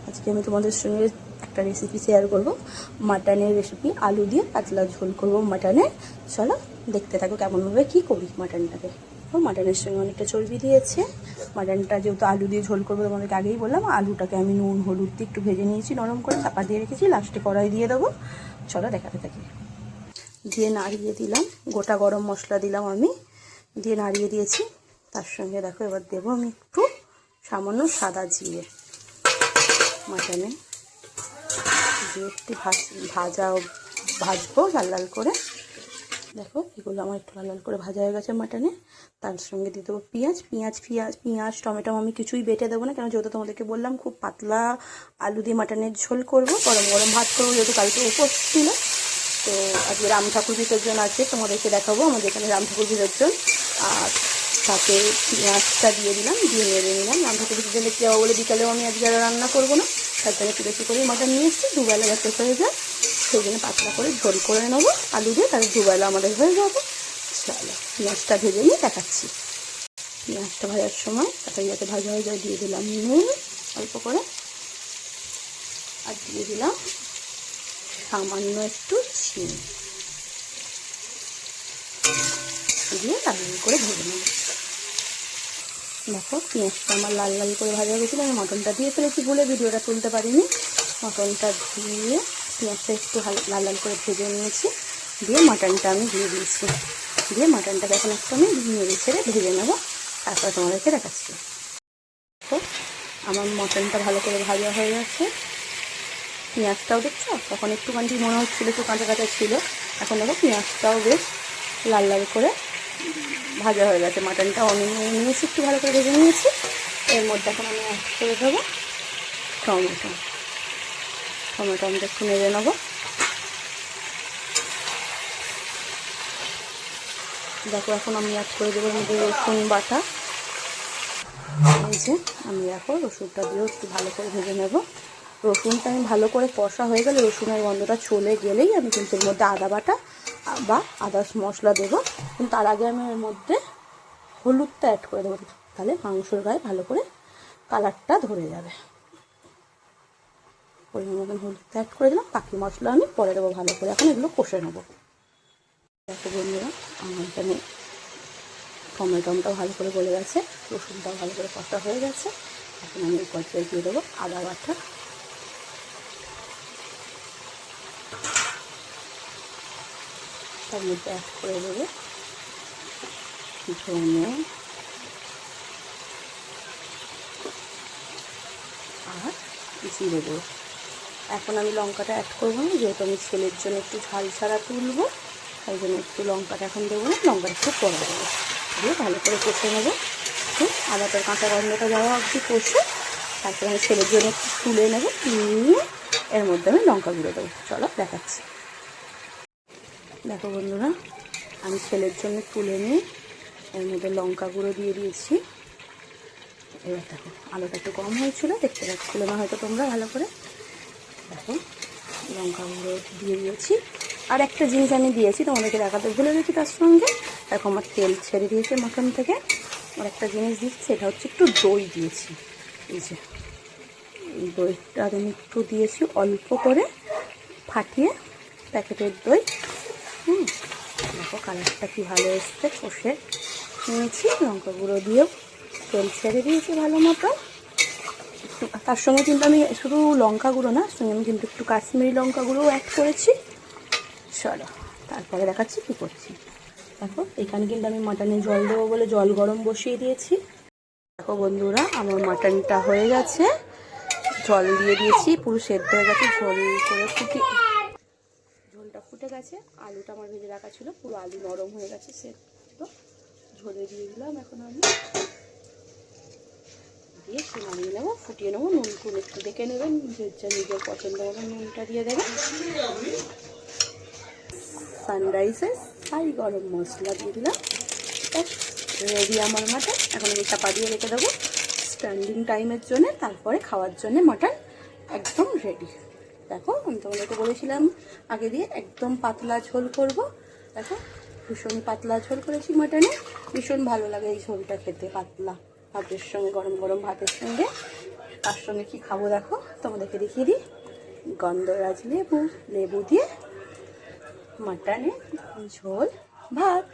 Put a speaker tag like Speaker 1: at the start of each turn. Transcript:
Speaker 1: আজকে আমি তোমাদের সঙ্গে একটা রেসিপি শেয়ার করব, মাটনের রেসিপি। আলু দিয়ে পাতলা ঝোল করব মাটনের। চলো দেখতে থাকো কেমনভাবে কী করি মাটনটাকে। মাটনের সঙ্গে অনেকটা চর্বি দিয়েছে। মাটনটা যেহেতু আলু দিয়ে ঝোল করবো, তোমাদেরকে আগেই বললাম। আলুটাকে আমি নুন হলুদ দিয়ে একটু ভেজে নিয়েছি, নরম করে চাপা দিয়ে রেখেছি। লাস্টে কড়াই দিয়ে দেবো। চলো দেখাতে থাকি। দিয়ে নাড়িয়ে দিলাম, গোটা গরম মশলা দিলাম আমি, দিয়ে নাড়িয়ে দিয়েছি। তার সঙ্গে দেখো এবার দেবো আমি একটু সামান্য সাদা জিরে মাটনে দিয়ে একটু ভাজবো লাল লাল করে। দেখো এগুলো আমার একটু লাল লাল করে ভাজা হয়ে গেছে মাটনে। তার সঙ্গে দিয়ে দেবো পেঁয়াজ টমেটো আমি কিছুই বেটে দেবো না, কেন যেহেতু তোমাদেরকে বললাম খুব পাতলা আলু দিয়ে মাটনের ঝোল করবো, গরম গরম ভাত করবো, যেহেতু কালকে উপোস ছিল। তো আজকে রাম ঠাকুর বিসর্জন আছে, তোমাদেরকে দেখাবো আমাদের এখানে রাম ঠাকুর বিসর্জন। আর তাতে পেঁয়াজটা দিয়ে দিলাম, দিয়ে নেড়ে নিলাম। রাম ঠাকুর বিসর্জন দেখতে যাবো বলে বিকালেও আমি আজকে আর রান্না করবো না, তার জন্য একটু বেশি করেই মাটন নিয়ে এসেছি। দুবেলা যাতে হয়ে যায় সেই জন্য পাতলা করে ঝোল করে নেবো আলু দিয়ে, তাহলে দুবেলা আমাদের হয়ে যাবে। চলো পেঁয়াজটা ভেজে নিয়ে দেখাচ্ছি। পেঁয়াজটা ভাজার সময় তাতে যাতে ভাজা হয়ে যায় দিয়ে দিলাম নুন অল্প করে, আর দিয়ে দিলাম সামান্য একটু চিনি, দিয়ে লাল করে ভেজে নেব। দেখো পেঁয়াজটা আমার লাল লাল করে ভাজা গেছিলো। আমি মটনটা দিয়ে ফেলেছি, ভুলে ভিডিওটা তুলতে পারিনি। মটনটা দিয়ে পেঁয়াজটা একটু লাল লাল করে ভেজে নিয়েছি, দিয়ে মাটনটা আমি দিয়ে দিয়েছি। দিয়ে মাটনটাকে এখন একটু আমি নেড়ে ছেড়ে ভেজে নেবো, তারপরে তোমাদেরকে দেখাচ্ছি। তো আমার মটনটা ভালো করে ভাজা হয়ে গেছে। পেঁয়াজটাও দেখছো, তখন একটুখানি মনে হচ্ছিলো একটু কাঁচা কাঁচা ছিল, এখন দেখো পেঁয়াজটাও বেশ লাল লাল করে ভাজা হয়ে গেছে। মাটনটা নিয়েছি, একটু ভালো করে ভেজে নিয়েছি। এর মধ্যে এখন আমি অ্যাড করে দেবো টমেটো আমি একটু নেড়ে নেবো। দেখো এখন আমি অ্যাড করে দেবো মধ্যে রসুন বাটা। এই যে আমি এখন রসুনটা দিয়েও একটু ভালো করে ভেজে নেব। রসুনটা আমি ভালো করে কষা হয়ে গেলে, রসুনের গন্ধটা চলে গেলেই আমি কিন্তু এর মধ্যে আদা বাটা বা আদার্স মশলা দেবো। কিন্তু তার আগে আমি এর মধ্যে হলুদটা অ্যাড করে দেবো, তাহলে মাংসর গায়ে ভালো করে কালারটা ধরে যাবে। পরিমাণ মতন হলুদটা অ্যাড করে দিলাম, বাকি মশলা আমি পরে দেবো ভালো করে। এখন এগুলো কষে নেবো। দেখো বন্ধুরা আমার এখানে টমেটোটাও ভালো করে গলে গেছে, রসুনটাও ভালো করে কষা হয়ে গেছে। এখন আমি এই পর্যায়ে দিয়ে দেবো আদা বাটা। তার মধ্যে অ্যাড করে দেবো ধনে আর জিরে দেবো। এখন আমি লঙ্কাটা অ্যাড করবো না, যেহেতু আমি ছেলের জন্য একটু ঝাল ছাড়া তুলবো, তাই জন্য একটু লঙ্কাটা এখন দেবো না, লঙ্কাটা একটু পরে দেবো। দিয়ে ভালো করে কষে নেবো, আদাটার কাঁচা গন্ধটা যাওয়া অবধি কষে তারপরে আমি ছেলের জন্য একটু তুলে নেবো, নিয়ে এর মধ্যে আমি লঙ্কা গুঁড়ো দেবো। চলো দেখাচ্ছি। দেখো বন্ধুরা আমি ছেলের জন্য তুলে নিয়ে এর মধ্যে লঙ্কা গুঁড়ো দিয়ে দিয়েছি। এবার দেখো আলুটা একটু কম হয়েছিল, দেখতে পাচ্ছিল না হয়তো তোমরা ভালো করে। দেখো লঙ্কা গুঁড়ো দিয়ে দিয়েছি। আর একটা জিনিস আমি দিয়েছি, তোমাদেরকে দেখাতে ভুলে গেছি তার সঙ্গে। দেখো আমার তেল ছেড়ে দিয়েছে মাখন থেকে। আর একটা জিনিস দিচ্ছি, সেটা হচ্ছে একটু দই দিয়েছি। এই যে দইটা আমি একটু দিয়েছি অল্প করে ফাটিয়ে, প্যাকেটের দই। দেখো কালারটা কি ভালো এসছে, কষে নিয়েছি। লঙ্কা গুঁড়ো দিয়েও তেল ছেড়ে দিয়েছি ভালো মতো। তার সঙ্গে কিন্তু আমি শুধু লঙ্কা গুঁড়ো না, সঙ্গে আমি কিন্তু একটু কাশ্মীরি লঙ্কা গুঁড়োও অ্যাড করেছি। চলো তারপরে দেখাচ্ছি কী করছি। দেখো এখানে কিন্তু আমি মাটনে জল দেবো বলে জল গরম বসিয়ে দিয়েছি। দেখো বন্ধুরা আমার মাটনটা হয়ে গেছে, জল দিয়ে দিয়েছি, পুরো সেদ্ধ হয়ে গেছে। ঝোলটা ফুটে গেছে। আলুটা আমার ভেজে রাখা ছিল, পুরো আলু নরম হয়ে গেছে, সেদ্ধ। ঝোলে দিয়ে দিলাম এখন আমি, দিয়ে একটু নামিয়ে নেবো, ফুটিয়ে নেবো। নুন টুন একটু দেখে নেবেন, নিজের পছন্দ মতো নুনটা দিয়ে দেবেন। সানরাইসের ছাই গরম মশলা দিয়ে দিলাম। রেডি আমার মাটন। এখন আমি চাপা দিয়ে রেখে দেবো স্ট্যান্ডিং টাইমের জন্য, তারপরে খাওয়ার জন্য মাটন একদম রেডি। দেখো আমি তোমাদেরকে বলেছিলাম আগে দিয়ে একদম পাতলা ঝোল করব। দেখো ভীষণ পাতলা ঝোল করেছি মাটনে, ভীষণ ভালো লাগে এই ঝোলটা খেতে, পাতলা ভাতের সঙ্গে, গরম গরম ভাতের সঙ্গে তার সঙ্গে কী খাবো দেখো, তোমাদেরকে দেখিয়ে দিই। গন্ধরাজ লেবু, লেবু দিয়ে মাটনের ঝোল ভাত।